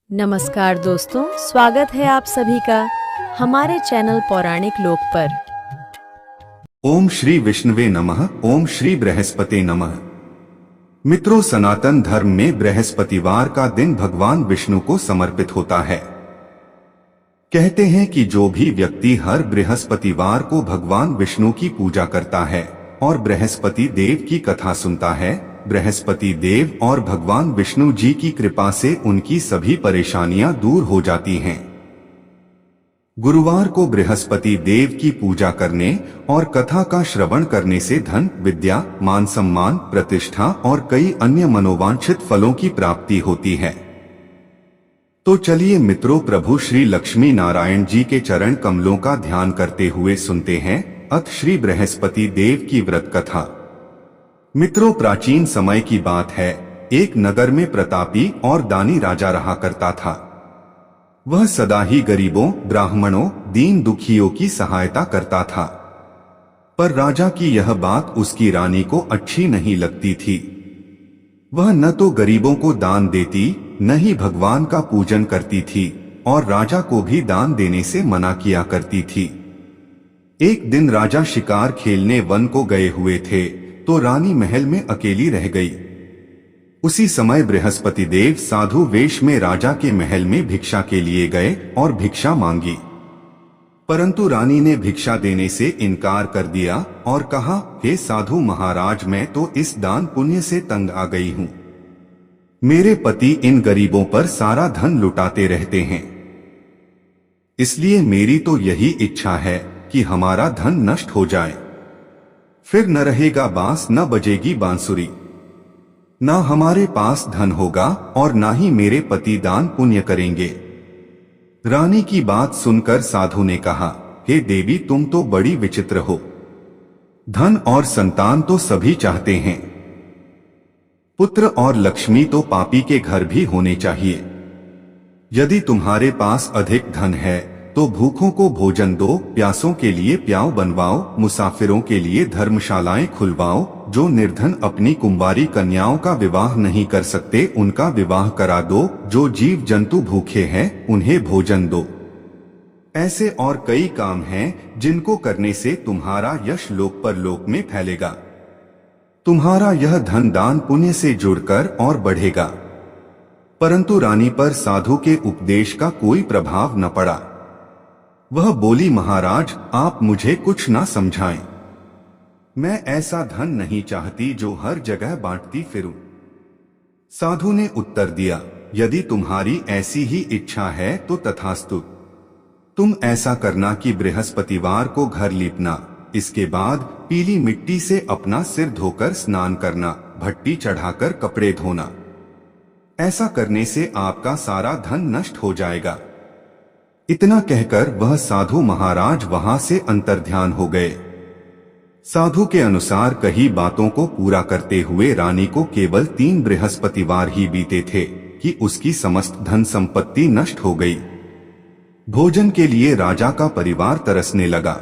नमस्कार दोस्तों, स्वागत है आप सभी का हमारे चैनल पौराणिक लोक पर। ओम श्री विष्णुवे नमः। ओम श्री बृहस्पति नमः। मित्रों, सनातन धर्म में बृहस्पतिवार का दिन भगवान विष्णु को समर्पित होता है। कहते हैं कि जो भी व्यक्ति हर बृहस्पतिवार को भगवान विष्णु की पूजा करता है और बृहस्पति देव की कथा सुनता है, बृहस्पति देव और भगवान विष्णु जी की कृपा से उनकी सभी परेशानियां दूर हो जाती हैं। गुरुवार को बृहस्पति देव की पूजा करने और कथा का श्रवण करने से धन, विद्या, मान सम्मान, प्रतिष्ठा और कई अन्य मनोवांछित फलों की प्राप्ति होती है। तो चलिए मित्रों, प्रभु श्री लक्ष्मी नारायण जी के चरण कमलों का ध्यान करते हुए सुनते हैं अथ श्री बृहस्पति देव की व्रत कथा। मित्रों, प्राचीन समय की बात है। एक नगर में प्रतापी और दानी राजा रहा करता था। वह सदा ही गरीबों, ब्राह्मणों, दीन दुखियों की सहायता करता था। पर राजा की यह बात उसकी रानी को अच्छी नहीं लगती थी। वह न तो गरीबों को दान देती, न ही भगवान का पूजन करती थी और राजा को भी दान देने से मना किया करती थी। एक दिन राजा शिकार खेलने वन को गए हुए थे तो रानी महल में अकेली रह गई। उसी समय बृहस्पति देव साधु वेश में राजा के महल में भिक्षा के लिए गए और भिक्षा मांगी। परंतु रानी ने भिक्षा देने से इनकार कर दिया और कहा, हे साधु महाराज, मैं तो इस दान पुण्य से तंग आ गई हूँ। मेरे पति इन गरीबों पर सारा धन लुटाते रहते हैं। इसलिए मेरी तो यही इच्छा है कि हमारा धन नष्ट हो जाए। फिर न रहेगा बांस, न बजेगी बांसुरी। न हमारे पास धन होगा और न ही मेरे पति दान पुण्य करेंगे। रानी की बात सुनकर साधु ने कहा, हे देवी, तुम तो बड़ी विचित्र हो। धन और संतान तो सभी चाहते हैं। पुत्र और लक्ष्मी तो पापी के घर भी होने चाहिए। यदि तुम्हारे पास अधिक धन है तो भूखों को भोजन दो, प्यासों के लिए प्याऊ बनवाओ, मुसाफिरों के लिए धर्मशालाएं खुलवाओ, जो निर्धन अपनी कुंवारी कन्याओं का विवाह नहीं कर सकते उनका विवाह करा दो, जो जीव जंतु भूखे हैं उन्हें भोजन दो। ऐसे और कई काम हैं जिनको करने से तुम्हारा यश लोक परलोक में फैलेगा। तुम्हारा यह धन दान पुण्य से जुड़कर और बढ़ेगा। परंतु रानी पर साधु के उपदेश का कोई प्रभाव न पड़ा। वह बोली, महाराज, आप मुझे कुछ ना समझाएं। मैं ऐसा धन नहीं चाहती जो हर जगह बांटती फिरूं। साधु ने उत्तर दिया, यदि तुम्हारी ऐसी ही इच्छा है तो तथास्तु। तुम ऐसा करना कि बृहस्पतिवार को घर लीपना, इसके बाद पीली मिट्टी से अपना सिर धोकर स्नान करना, भट्टी चढ़ाकर कपड़े धोना। ऐसा करने से आपका सारा धन नष्ट हो जाएगा। इतना कहकर वह साधु महाराज वहां से अंतर्ध्यान हो गए। साधु के अनुसार कही बातों को पूरा करते हुए रानी को केवल 3 बृहस्पतिवार ही बीते थे कि उसकी समस्त धन संपत्ति नष्ट हो गई। भोजन के लिए राजा का परिवार तरसने लगा।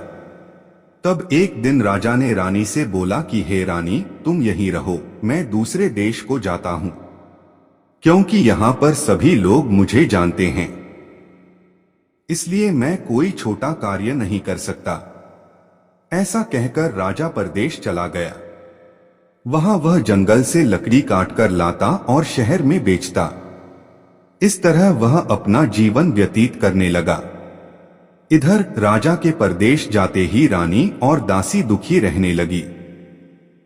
तब एक दिन राजा ने रानी से बोला कि हे रानी, तुम यहीं रहो, मैं दूसरे देश को जाता हूं, क्योंकि यहाँ पर सभी लोग मुझे जानते हैं। इसलिए मैं कोई छोटा कार्य नहीं कर सकता। ऐसा कहकर राजा परदेश चला गया। वहां वह जंगल से लकड़ी काटकर लाता और शहर में बेचता। इस तरह वह अपना जीवन व्यतीत करने लगा। इधर राजा के परदेश जाते ही रानी और दासी दुखी रहने लगी।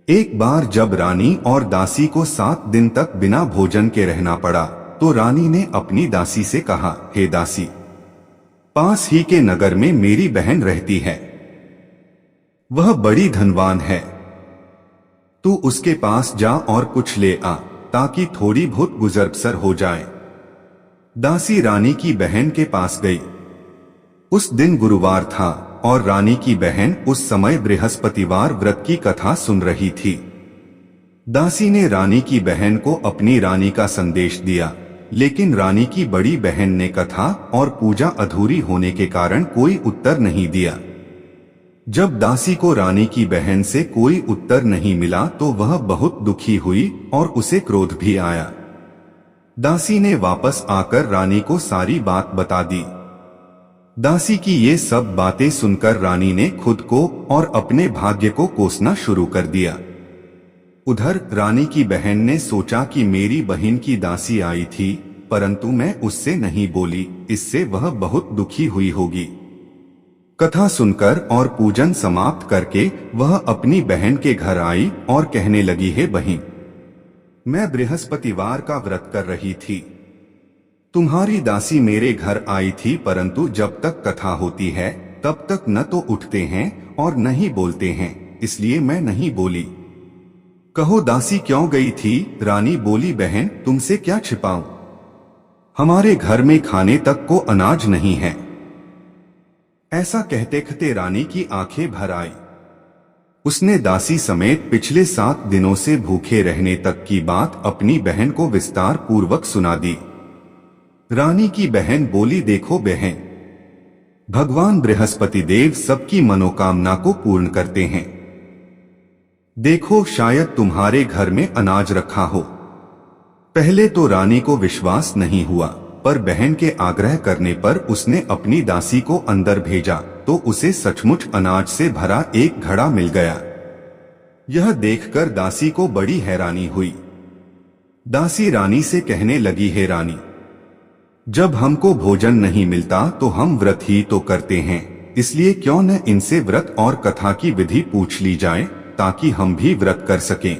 एक बार जब रानी और दासी को 7 दिन तक बिना भोजन के रहना पड़ा तो रानी ने अपनी दासी से कहा, हे दासी, पास ही के नगर में मेरी बहन रहती है। वह बड़ी धनवान है। तू उसके पास जा और कुछ ले आ, ताकि थोड़ी बहुत गुजर बसर हो जाए। दासी रानी की बहन के पास गई। उस दिन गुरुवार था और रानी की बहन उस समय बृहस्पतिवार व्रत की कथा सुन रही थी। दासी ने रानी की बहन को अपनी रानी का संदेश दिया, लेकिन रानी की बड़ी बहन ने कथा और पूजा अधूरी होने के कारण कोई उत्तर नहीं दिया। जब दासी को रानी की बहन से कोई उत्तर नहीं मिला तो वह बहुत दुखी हुई और उसे क्रोध भी आया। दासी ने वापस आकर रानी को सारी बात बता दी। दासी की ये सब बातें सुनकर रानी ने खुद को और अपने भाग्य को कोसना शुरू कर दिया। उधर रानी की बहन ने सोचा कि मेरी बहन की दासी आई थी, परंतु मैं उससे नहीं बोली, इससे वह बहुत दुखी हुई होगी। कथा सुनकर और पूजन समाप्त करके वह अपनी बहन के घर आई और कहने लगी, हे बहन, मैं बृहस्पतिवार का व्रत कर रही थी। तुम्हारी दासी मेरे घर आई थी, परंतु जब तक कथा होती है तब तक न तो उठते हैं और न ही बोलते हैं, इसलिए मैं नहीं बोली। कहो दासी क्यों गई थी? रानी बोली, बहन तुमसे क्या छिपाऊं, हमारे घर में खाने तक को अनाज नहीं है। ऐसा कहते कहते रानी की आंखें भर आई। उसने दासी समेत पिछले 7 दिनों से भूखे रहने तक की बात अपनी बहन को विस्तार पूर्वक सुना दी। रानी की बहन बोली, देखो बहन, भगवान बृहस्पति देव सबकी मनोकामना को पूर्ण करते हैं। देखो शायद तुम्हारे घर में अनाज रखा हो। पहले तो रानी को विश्वास नहीं हुआ, पर बहन के आग्रह करने पर उसने अपनी दासी को अंदर भेजा तो उसे सचमुच अनाज से भरा एक घड़ा मिल गया। यह देखकर दासी को बड़ी हैरानी हुई। दासी रानी से कहने लगी, हे रानी, जब हमको भोजन नहीं मिलता तो हम व्रत ही तो करते हैं, इसलिए क्यों न इनसे व्रत और कथा की विधि पूछ ली जाए ताकि हम भी व्रत कर सकें।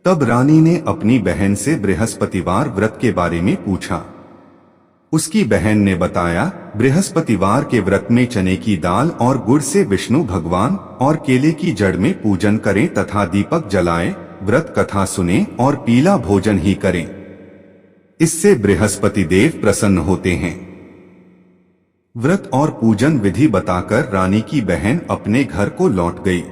तब रानी ने अपनी बहन से बृहस्पतिवार व्रत के बारे में पूछा। उसकी बहन ने बताया, बृहस्पतिवार के व्रत में चने की दाल और गुड़ से विष्णु भगवान और केले की जड़ में पूजन करें तथा दीपक जलाएं, व्रत कथा सुने और पीला भोजन ही करें। इससे बृहस्पति देव प्रसन्न होते हैं। व्रत और पूजन विधि बताकर रानी की बहन अपने घर को लौट गई।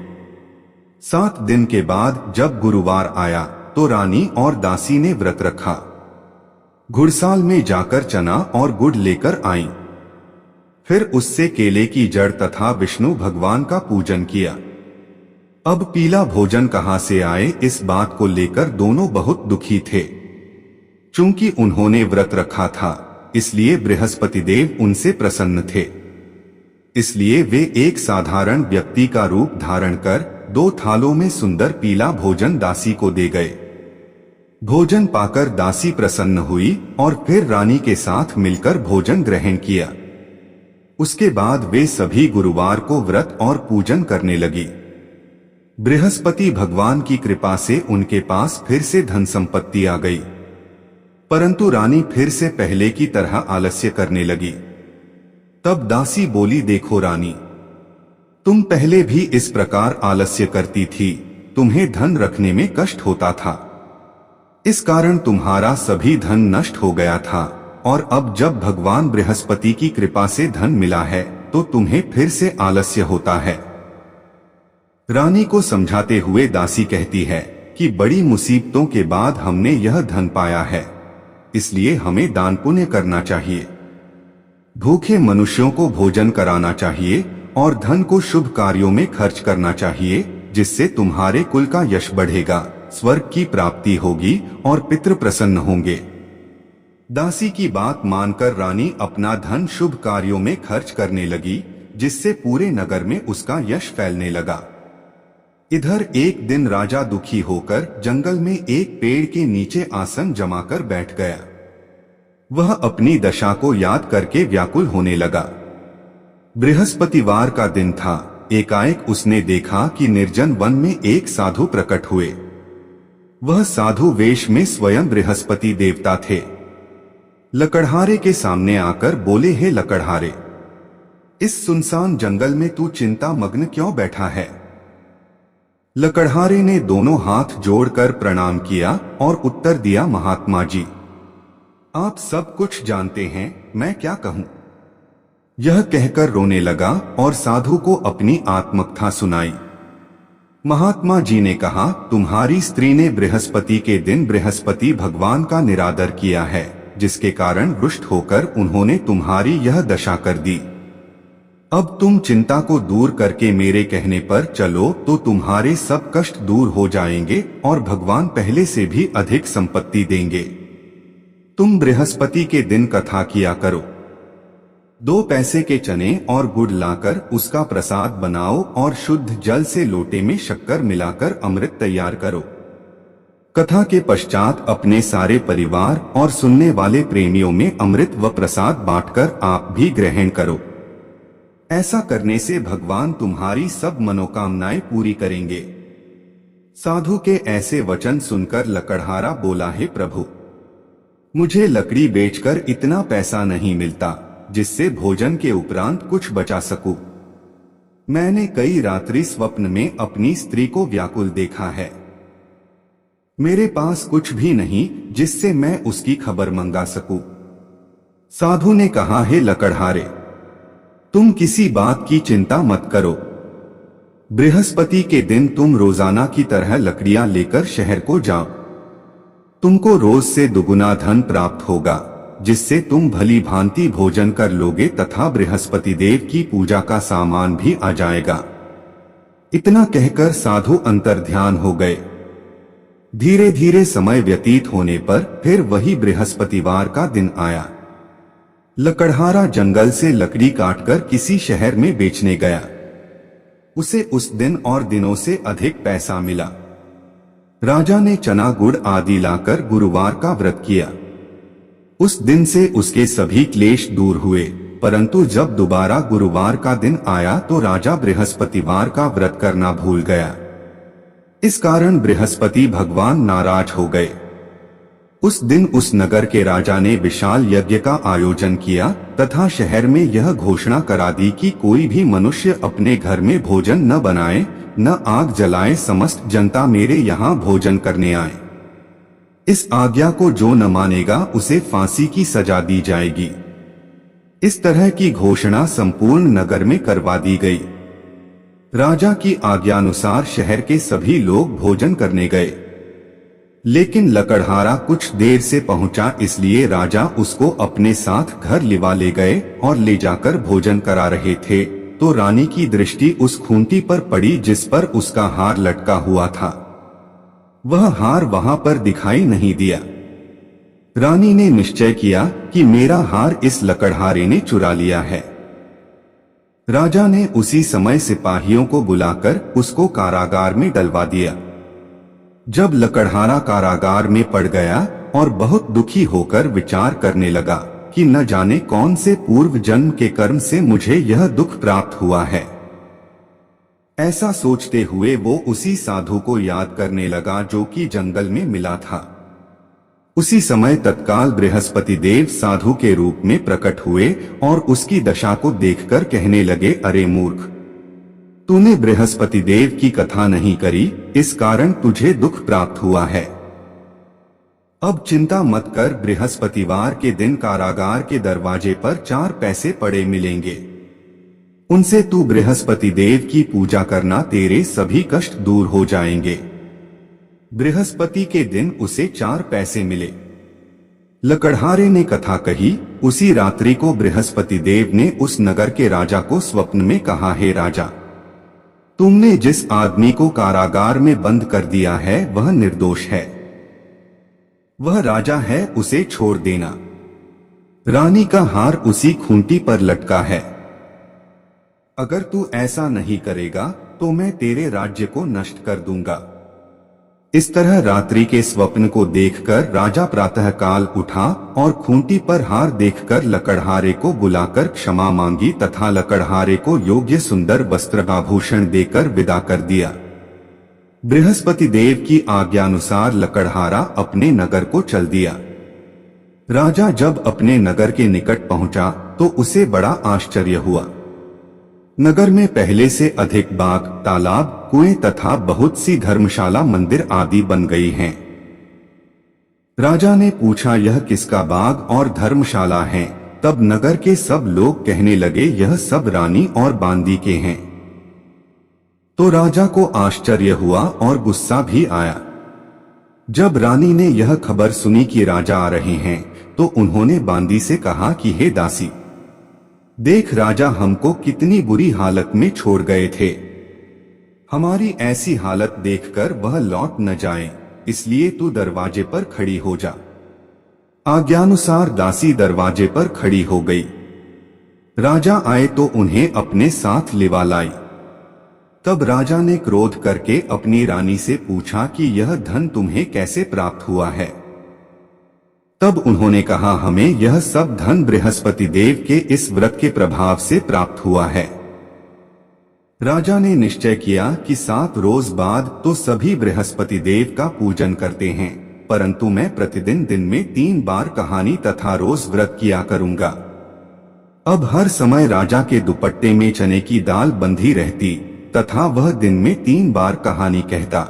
7 दिन के बाद जब गुरुवार आया तो रानी और दासी ने व्रत रखा। घुड़साल में जाकर चना और गुड़ लेकर आई। फिर उससे केले की जड़ तथा विष्णु भगवान का पूजन किया। अब पीला भोजन कहां से आए, इस बात को लेकर दोनों बहुत दुखी थे। चूंकि उन्होंने व्रत रखा था, इसलिए बृहस्पति देव उनसे प्रसन्न थे। इसलिए वे एक साधारण व्यक्ति का रूप धारण कर 2 थालों में सुंदर पीला भोजन दासी को दे गए। भोजन पाकर दासी प्रसन्न हुई और फिर रानी के साथ मिलकर भोजन ग्रहण किया। उसके बाद वे सभी गुरुवार को व्रत और पूजन करने लगी। बृहस्पति भगवान की कृपा से उनके पास फिर से धन संपत्ति आ गई, परंतु रानी फिर से पहले की तरह आलस्य करने लगी। तब दासी बोली, देखो रानी, तुम पहले भी इस प्रकार आलस्य करती थी, तुम्हें धन रखने में कष्ट होता था, इस कारण तुम्हारा सभी धन नष्ट हो गया था, और अब जब भगवान बृहस्पति की कृपा से धन मिला है तो तुम्हें फिर से आलस्य होता है। रानी को समझाते हुए दासी कहती है कि बड़ी मुसीबतों के बाद हमने यह धन पाया है, इसलिए हमें दान पुण्य करना चाहिए, भूखे मनुष्यों को भोजन कराना चाहिए और धन को शुभ कार्यों में खर्च करना चाहिए, जिससे तुम्हारे कुल का यश बढ़ेगा, स्वर्ग की प्राप्ति होगी और पितृ प्रसन्न होंगे। दासी की बात मानकर रानी अपना धन शुभ कार्यों में खर्च करने लगी, जिससे पूरे नगर में उसका यश फैलने लगा। इधर एक दिन राजा दुखी होकर जंगल में एक पेड़ के नीचे आसन जमाकर बैठ गया। वह अपनी दशा को याद करके व्याकुल होने लगा। बृहस्पतिवार का दिन था। एकाएक उसने देखा कि निर्जन वन में एक साधु प्रकट हुए। वह साधु वेश में स्वयं बृहस्पति देवता थे। लकड़हारे के सामने आकर बोले, हे लकड़हारे, इस सुनसान जंगल में तू चिंता मग्न क्यों बैठा है? लकड़हारे ने दोनों हाथ जोड़कर प्रणाम किया और उत्तर दिया, महात्मा जी, आप सब कुछ जानते हैं, मैं क्या कहूं? यह कहकर रोने लगा और साधु को अपनी आत्मकथा सुनाई। महात्मा जी ने कहा, तुम्हारी स्त्री ने बृहस्पति के दिन बृहस्पति भगवान का निरादर किया है, जिसके कारण रुष्ट होकर उन्होंने तुम्हारी यह दशा कर दी। अब तुम चिंता को दूर करके मेरे कहने पर चलो तो तुम्हारे सब कष्ट दूर हो जाएंगे और भगवान पहले से भी अधिक संपत्ति देंगे। तुम बृहस्पति के दिन कथा किया करो। 2 पैसे के चने और गुड़ लाकर उसका प्रसाद बनाओ और शुद्ध जल से लोटे में शक्कर मिलाकर अमृत तैयार करो। कथा के पश्चात अपने सारे परिवार और सुनने वाले प्रेमियों में अमृत व प्रसाद बांटकर आप भी ग्रहण करो। ऐसा करने से भगवान तुम्हारी सब मनोकामनाएं पूरी करेंगे। साधु के ऐसे वचन सुनकर लकड़हारा बोला, हे प्रभु, मुझे लकड़ी बेचकर इतना पैसा नहीं मिलता जिससे भोजन के उपरांत कुछ बचा सकूं। मैंने कई रात्रि स्वप्न में अपनी स्त्री को व्याकुल देखा है। मेरे पास कुछ भी नहीं जिससे मैं उसकी खबर मंगा सकूं। साधु ने कहा, हे लकड़हारे, तुम किसी बात की चिंता मत करो। बृहस्पति के दिन तुम रोजाना की तरह लकड़ियां लेकर शहर को जाओ। तुमको रोज से दुगुना धन प्राप्त होगा, जिससे तुम भली भांति भोजन कर लोगे तथा बृहस्पति देव की पूजा का सामान भी आ जाएगा। इतना कहकर साधु अंतर्ध्यान हो गए। धीरे धीरे समय व्यतीत होने पर फिर वही बृहस्पतिवार का दिन आया। लकड़हारा जंगल से लकड़ी काटकर किसी शहर में बेचने गया। उसे उस दिन और दिनों से अधिक पैसा मिला। राजा ने चना गुड़ आदि लाकर गुरुवार का व्रत किया। उस दिन से उसके सभी क्लेश दूर हुए, परंतु जब दोबारा गुरुवार का दिन आया तो राजा बृहस्पतिवार का व्रत करना भूल गया। इस कारण बृहस्पति भगवान नाराज हो गए। उस दिन उस नगर के राजा ने विशाल यज्ञ का आयोजन किया तथा शहर में यह घोषणा करा दी कि कोई भी मनुष्य अपने घर में भोजन न बनाए, न आग जलाए, समस्त जनता मेरे यहाँ भोजन करने आए। इस आज्ञा को जो न मानेगा उसे फांसी की सजा दी जाएगी। इस तरह की घोषणा संपूर्ण नगर में करवा दी गई। राजा की आज्ञानुसार शहर के सभी लोग भोजन करने गए, लेकिन लकड़हारा कुछ देर से पहुंचा, इसलिए राजा उसको अपने साथ घर लिवा ले गए और ले जाकर भोजन करा रहे थे तो रानी की दृष्टि उस खूंटी पर पड़ी जिस पर उसका हार लटका हुआ था। वह हार वहां पर दिखाई नहीं दिया। रानी ने निश्चय किया कि मेरा हार इस लकड़हारे ने चुरा लिया है। राजा ने उसी समय सिपाहियों को बुलाकर उसको कारागार में डलवा दिया। जब लकड़हारा कारागार में पड़ गया और बहुत दुखी होकर विचार करने लगा कि न जाने कौन से पूर्व जन्म के कर्म से मुझे यह दुख प्राप्त हुआ है। ऐसा सोचते हुए वो उसी साधु को याद करने लगा जो कि जंगल में मिला था। उसी समय तत्काल बृहस्पति देव साधु के रूप में प्रकट हुए और उसकी दशा को देखकर कहने लगे, अरे मूर्ख, तूने बृहस्पति देव की कथा नहीं करी, इस कारण तुझे दुख प्राप्त हुआ है। अब चिंता मत कर, बृहस्पतिवार के दिन कारागार के दरवाजे पर 4 पैसे पड़े मिलेंगे। उनसे तू बृहस्पति देव की पूजा करना, तेरे सभी कष्ट दूर हो जाएंगे। बृहस्पति के दिन उसे 4 पैसे मिले। लकड़हारे ने कथा कही। उसी रात्रि को बृहस्पति देव ने उस नगर के राजा को स्वप्न में कहा, हे राजा, तुमने जिस आदमी को कारागार में बंद कर दिया है वह निर्दोष है। वह राजा है, उसे छोड़ देना। रानी का हार उसी खूंटी पर लटका है। अगर तू ऐसा नहीं करेगा तो मैं तेरे राज्य को नष्ट कर दूंगा। इस तरह रात्रि के स्वप्न को देखकर राजा प्रातःकाल उठा और खूंटी पर हार देखकर लकड़हारे को बुलाकर क्षमा मांगी तथा लकड़हारे को योग्य सुंदर वस्त्र आभूषण देकर विदा कर दिया। बृहस्पति देव की आज्ञानुसार लकड़हारा अपने नगर को चल दिया। राजा जब अपने नगर के निकट पहुंचा तो उसे बड़ा आश्चर्य हुआ। नगर में पहले से अधिक बाग, तालाब, कुएं तथा बहुत सी धर्मशाला, मंदिर आदि बन गई हैं। राजा ने पूछा, यह किसका बाग और धर्मशाला है? तब नगर के सब लोग कहने लगे, यह सब रानी और बांदी के हैं। तो राजा को आश्चर्य हुआ और गुस्सा भी आया। जब रानी ने यह खबर सुनी कि राजा आ रहे हैं तो उन्होंने बांदी से कहा कि हे दासी, देख राजा हमको कितनी बुरी हालत में छोड़ गए थे। हमारी ऐसी हालत देखकर वह लौट न जाए, इसलिए तू दरवाजे पर खड़ी हो जा। आज्ञानुसार दासी दरवाजे पर खड़ी हो गई। राजा आए तो उन्हें अपने साथ लिवा लाई। तब राजा ने क्रोध करके अपनी रानी से पूछा कि यह धन तुम्हें कैसे प्राप्त हुआ है। तब उन्होंने कहा, हमें यह सब धन बृहस्पति देव के इस व्रत के प्रभाव से प्राप्त हुआ है। राजा ने निश्चय किया कि 7 रोज बाद तो सभी बृहस्पति देव का पूजन करते हैं, परंतु मैं प्रतिदिन दिन में 3 बार कहानी तथा रोज व्रत किया करूंगा। अब हर समय राजा के दुपट्टे में चने की दाल बंधी रहती तथा वह दिन में 3 बार कहानी कहता।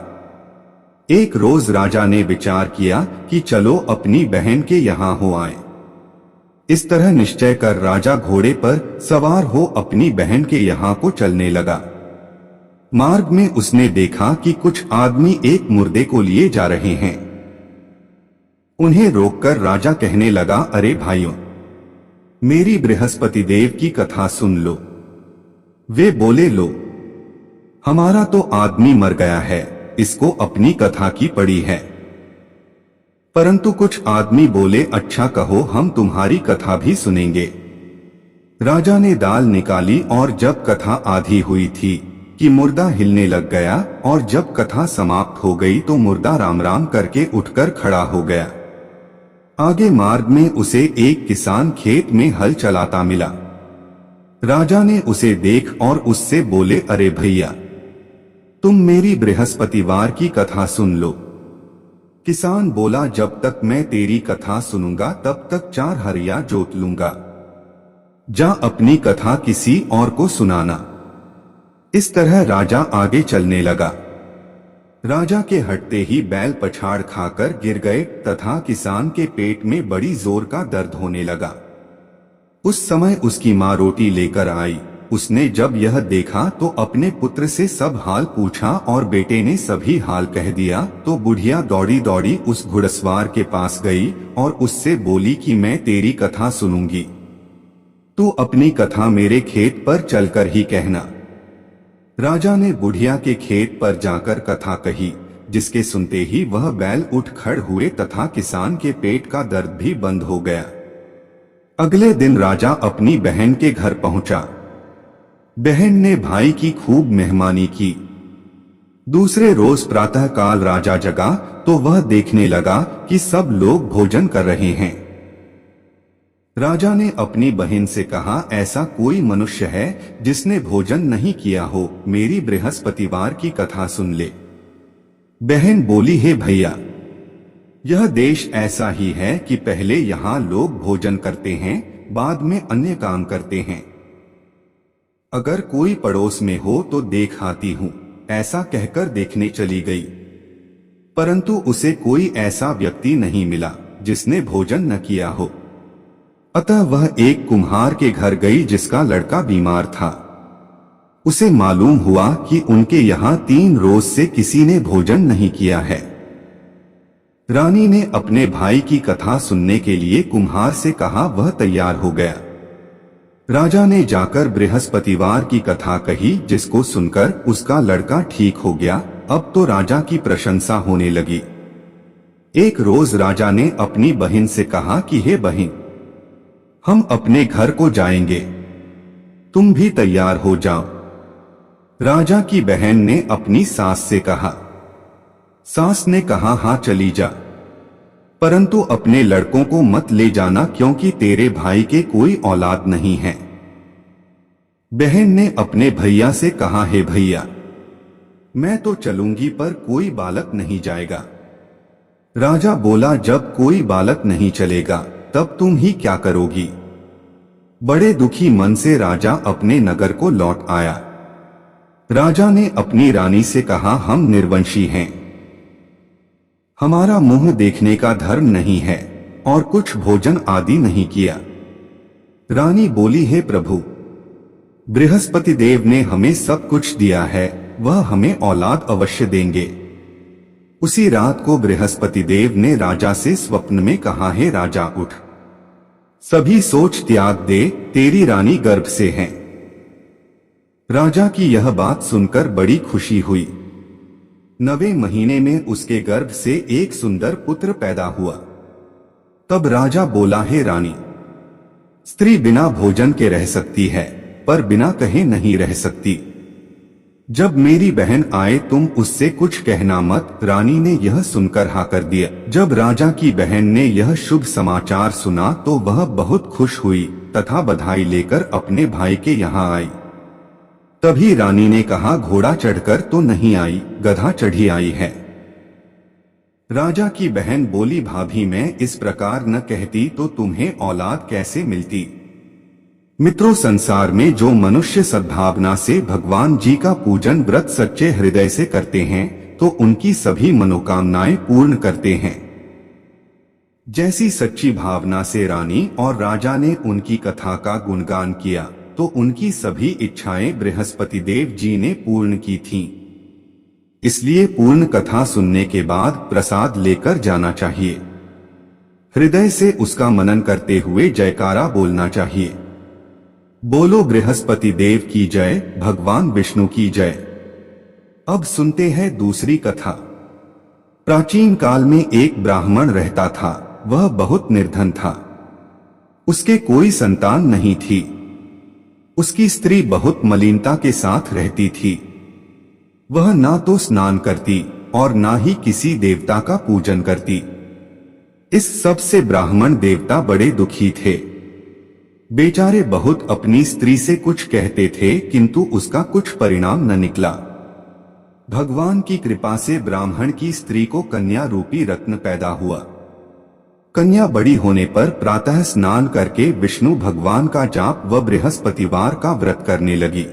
एक रोज राजा ने विचार किया कि चलो अपनी बहन के यहाँ हो आए। इस तरह निश्चय कर राजा घोड़े पर सवार हो अपनी बहन के यहाँ को चलने लगा। मार्ग में उसने देखा कि कुछ आदमी एक मुर्दे को लिए जा रहे हैं। उन्हें रोककर राजा कहने लगा, अरे भाइयों, मेरी बृहस्पति देव की कथा सुन लो। वे बोले, लो, हमारा तो आदमी मर गया है, इसको अपनी कथा की पड़ी है। परंतु कुछ आदमी बोले, अच्छा कहो, हम तुम्हारी कथा भी सुनेंगे। राजा ने दाल निकाली और जब कथा आधी हुई थी कि मुर्दा हिलने लग गया, और जब कथा समाप्त हो गई तो मुर्दा राम राम करके उठकर खड़ा हो गया। आगे मार्ग में उसे एक किसान खेत में हल चलाता मिला। राजा ने उसे देख और उससे बोले, अरे भैया, तुम मेरी बृहस्पतिवार की कथा सुन लो। किसान बोला, जब तक मैं तेरी कथा सुनूंगा तब तक 4 हरिया जोत लूंगा। जा अपनी कथा किसी और को सुनाना। इस तरह राजा आगे चलने लगा। राजा के हटते ही बैल पछाड़ खाकर गिर गए तथा किसान के पेट में बड़ी जोर का दर्द होने लगा। उस समय उसकी माँ रोटी लेकर आई। उसने जब यह देखा तो अपने पुत्र से सब हाल पूछा और बेटे ने सभी हाल कह दिया। तो बुढ़िया दौड़ी दौड़ी उस घुड़सवार के पास गई और उससे बोली कि मैं तेरी कथा सुनूंगी, तू अपनी कथा मेरे खेत पर चलकर ही कहना। राजा ने बुढ़िया के खेत पर जाकर कथा कही, जिसके सुनते ही वह बैल उठ खड़ हुए तथा किसान के पेट का दर्द भी बंद हो गया। अगले दिन राजा अपनी बहन के घर पहुंचा। बहन ने भाई की खूब मेहमानी की। दूसरे रोज प्रातःकाल राजा जगा तो वह देखने लगा कि सब लोग भोजन कर रहे हैं। राजा ने अपनी बहन से कहा, ऐसा कोई मनुष्य है जिसने भोजन नहीं किया हो, मेरी बृहस्पतिवार की कथा सुन ले। बहन बोली, हे भैया, यह देश ऐसा ही है कि पहले यहाँ लोग भोजन करते हैं, बाद में अन्य काम करते हैं। अगर कोई पड़ोस में हो तो देख आती हूँ। ऐसा कहकर देखने चली गई, परंतु उसे कोई ऐसा व्यक्ति नहीं मिला जिसने भोजन न किया हो। अतः वह एक कुम्हार के घर गई जिसका लड़का बीमार था। उसे मालूम हुआ कि उनके यहाँ 3 रोज से किसी ने भोजन नहीं किया है। रानी ने अपने भाई की कथा सुनने के लिए कुम्हार से कहा, वह तैयार हो गया। राजा ने जाकर बृहस्पतिवार की कथा कही, जिसको सुनकर उसका लड़का ठीक हो गया। अब तो राजा की प्रशंसा होने लगी। एक रोज राजा ने अपनी बहन से कहा कि हे बहन, हम अपने घर को जाएंगे, तुम भी तैयार हो जाओ। राजा की बहन ने अपनी सास से कहा। सास ने कहा, हाँ चली जा, परंतु अपने लड़कों को मत ले जाना क्योंकि तेरे भाई के कोई औलाद नहीं है। बहन ने अपने भैया से कहा, हे भैया, मैं तो चलूंगी पर कोई बालक नहीं जाएगा। राजा बोला, जब कोई बालक नहीं चलेगा तब तुम ही क्या करोगी। बड़े दुखी मन से राजा अपने नगर को लौट आया। राजा ने अपनी रानी से कहा, हम निर्वंशी हैं, हमारा मुंह देखने का धर्म नहीं है और कुछ भोजन आदि नहीं किया। रानी बोली, हे प्रभु, बृहस्पति देव ने हमें सब कुछ दिया है, वह हमें औलाद अवश्य देंगे। उसी रात को बृहस्पति देव ने राजा से स्वप्न में कहा, हे राजा उठ, सभी सोच त्याग दे, तेरी रानी गर्भ से है। राजा की यह बात सुनकर बड़ी खुशी हुई। 9वें महीने में उसके गर्भ से एक सुंदर पुत्र पैदा हुआ। तब राजा बोला, हे रानी, स्त्री बिना भोजन के रह सकती है, पर बिना कहे नहीं रह सकती। जब मेरी बहन आए तुम उससे कुछ कहना मत। रानी ने यह सुनकर हाँ कर दिया। जब राजा की बहन ने यह शुभ समाचार सुना तो वह बहुत खुश हुई तथा बधाई लेकर अपने भाई के यहाँ आई। तभी रानी ने कहा, घोड़ा चढ़कर तो नहीं आई, गधा चढ़ी आई है। राजा की बहन बोली, भाभी मैं इस प्रकार न कहती तो तुम्हें औलाद कैसे मिलती। मित्रों, संसार में जो मनुष्य सद्भावना से भगवान जी का पूजन व्रत सच्चे हृदय से करते हैं तो उनकी सभी मनोकामनाएं पूर्ण करते हैं। जैसी सच्ची भावना से रानी और राजा ने उनकी कथा का गुणगान किया तो उनकी सभी इच्छाएं बृहस्पति देव जी ने पूर्ण की थीं। इसलिए पूर्ण कथा सुनने के बाद प्रसाद लेकर जाना चाहिए। हृदय से उसका मनन करते हुए जयकारा बोलना चाहिए। बोलो बृहस्पति देव की जय, भगवान विष्णु की जय। अब सुनते हैं दूसरी कथा। प्राचीन काल में एक ब्राह्मण रहता था। वह बहुत निर्धन था। उसके कोई संतान नहीं थी। उसकी स्त्री बहुत मलिनता के साथ रहती थी। वह ना तो स्नान करती और ना ही किसी देवता का पूजन करती। इस सब से ब्राह्मण देवता बड़े दुखी थे। बेचारे बहुत अपनी स्त्री से कुछ कहते थे किंतु उसका कुछ परिणाम न निकला। भगवान की कृपा से ब्राह्मण की स्त्री को कन्या रूपी रत्न पैदा हुआ। कन्या बड़ी होने पर प्रातः स्नान करके विष्णु भगवान का जाप व बृहस्पतिवार का व्रत करने लगी।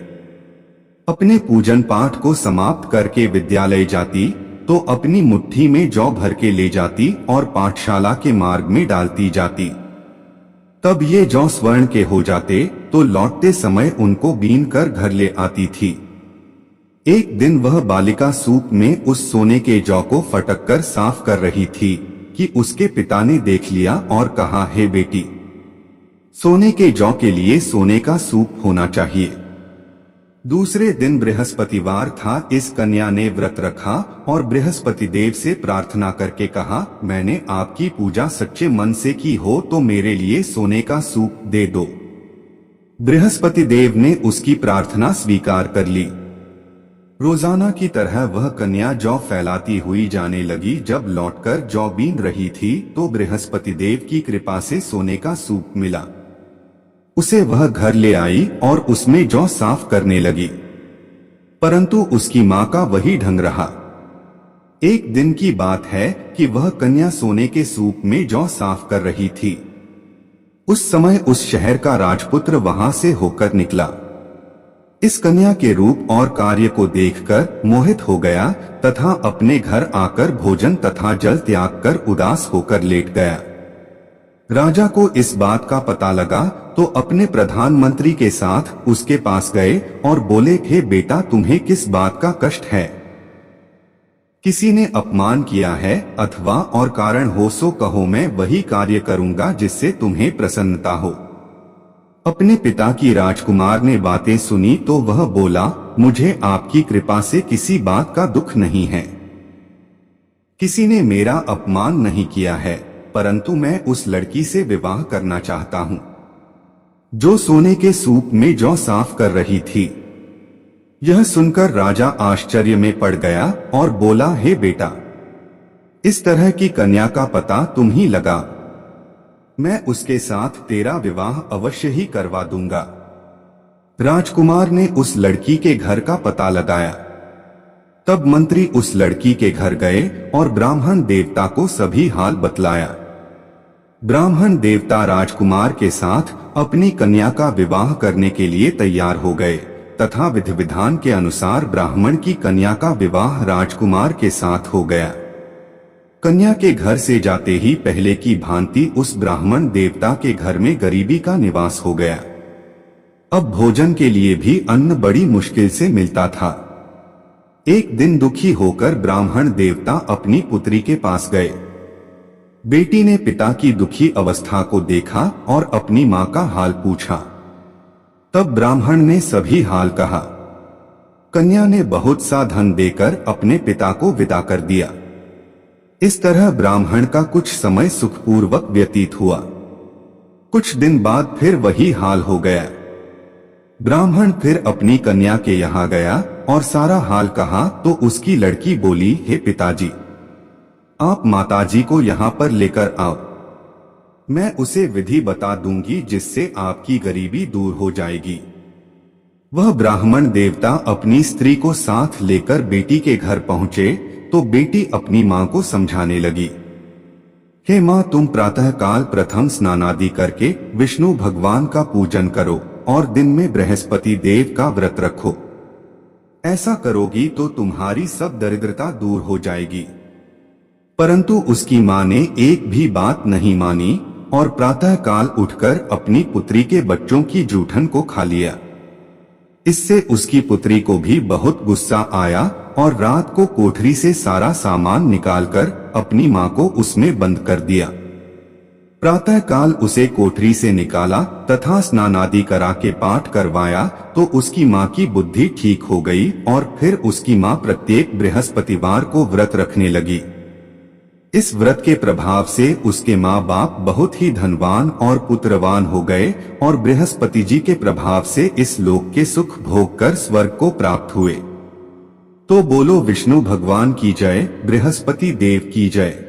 अपने पूजन पाठ को समाप्त करके विद्यालय जाती तो अपनी मुट्ठी में जौ भर के ले जाती और पाठशाला के मार्ग में डालती जाती। तब ये जौ स्वर्ण के हो जाते तो लौटते समय उनको बीन कर घर ले आती थी। एक दिन वह बालिका सूप में उस सोने के जौ को फटक कर साफ कर रही थी कि उसके पिता ने देख लिया और कहा, हे बेटी, सोने के जौ के लिए सोने का सूप होना चाहिए। दूसरे दिन बृहस्पतिवार था। इस कन्या ने व्रत रखा और बृहस्पति देव से प्रार्थना करके कहा, मैंने आपकी पूजा सच्चे मन से की हो तो मेरे लिए सोने का सूप दे दो। बृहस्पति देव ने उसकी प्रार्थना स्वीकार कर ली। रोजाना की तरह वह कन्या जौ फैलाती हुई जाने लगी। जब लौटकर जौ बीन रही थी तो बृहस्पति देव की कृपा से सोने का सूप मिला। उसे वह घर ले आई और उसमें जौ साफ करने लगी, परंतु उसकी मां का वही ढंग रहा। एक दिन की बात है कि वह कन्या सोने के सूप में जौ साफ कर रही थी। उस समय उस शहर का राजपुत्र वहां से होकर निकला। इस कन्या के रूप और कार्य को देखकर मोहित हो गया तथा अपने घर आकर भोजन तथा जल त्याग कर उदास होकर लेट गया। राजा को इस बात का पता लगा तो अपने प्रधानमंत्री के साथ उसके पास गए और बोले, हे बेटा, तुम्हें किस बात का कष्ट है? किसी ने अपमान किया है अथवा और कारण हो सो कहो, मैं वही कार्य करूंगा जिससे तुम्हें प्रसन्नता हो। अपने पिता की राजकुमार ने बातें सुनी तो वह बोला, मुझे आपकी कृपा से किसी बात का दुख नहीं है। किसी ने मेरा अपमान नहीं किया है, परंतु मैं उस लड़की से विवाह करना चाहता हूं जो सोने के सूप में जौ साफ कर रही थी। यह सुनकर राजा आश्चर्य में पड़ गया और बोला, हे बेटा, इस तरह की कन्या का पता तुम ही लगा। मैं उसके साथ तेरा विवाह अवश्य ही करवा दूंगा। राजकुमार ने उस लड़की के घर का पता लगाया। तब मंत्री उस लड़की के घर गए और ब्राह्मण देवता को सभी हाल बतलाया। ब्राह्मण देवता राजकुमार के साथ अपनी कन्या का विवाह करने के लिए तैयार हो गए तथा विधि विधान के अनुसार ब्राह्मण की कन्या का विवाह राजकुमार के साथ हो गया। कन्या के घर से जाते ही पहले की भांति उस ब्राह्मण देवता के घर में गरीबी का निवास हो गया। अब भोजन के लिए भी अन्न बड़ी मुश्किल से मिलता था। एक दिन दुखी होकर ब्राह्मण देवता अपनी पुत्री के पास गए। बेटी ने पिता की दुखी अवस्था को देखा और अपनी मां का हाल पूछा। तब ब्राह्मण ने सभी हाल कहा। कन्या ने बहुत सा धन देकर अपने पिता को विदा कर दिया। इस तरह ब्राह्मण का कुछ समय सुखपूर्वक व्यतीत हुआ। कुछ दिन बाद फिर वही हाल हो गया। ब्राह्मण फिर अपनी कन्या के यहाँ गया और सारा हाल कहा तो उसकी लड़की बोली, हे पिताजी, आप माताजी को यहाँ पर लेकर आओ, मैं उसे विधि बता दूंगी जिससे आपकी गरीबी दूर हो जाएगी। वह ब्राह्मण देवता अपनी स्त्री को साथ लेकर बेटी के घर पहुंचे तो बेटी अपनी मां को समझाने लगी, हे मां, तुम प्रातःकाल प्रथम स्नानादि करके विष्णु भगवान का पूजन करो और दिन में बृहस्पति देव का व्रत रखो। ऐसा करोगी तो तुम्हारी सब दरिद्रता दूर हो जाएगी। परंतु उसकी मां ने एक भी बात नहीं मानी और प्रातःकाल उठकर अपनी पुत्री के बच्चों की जूठन को खा लिया। इससे उसकी पुत्री को भी बहुत गुस्सा आया और रात को कोठरी से सारा सामान निकालकर अपनी मां को उसमें बंद कर दिया। प्रातःकाल उसे कोठरी से निकाला तथा स्नानादि करा के पाठ करवाया तो उसकी मां की बुद्धि ठीक हो गई और फिर उसकी मां प्रत्येक बृहस्पतिवार को व्रत रखने लगी। इस व्रत के प्रभाव से उसके माँ बाप बहुत ही धनवान और पुत्रवान हो गए और बृहस्पति जी के प्रभाव से इस लोक के सुख भोग कर स्वर्ग को प्राप्त हुए। तो बोलो विष्णु भगवान की जय, बृहस्पति देव की जय।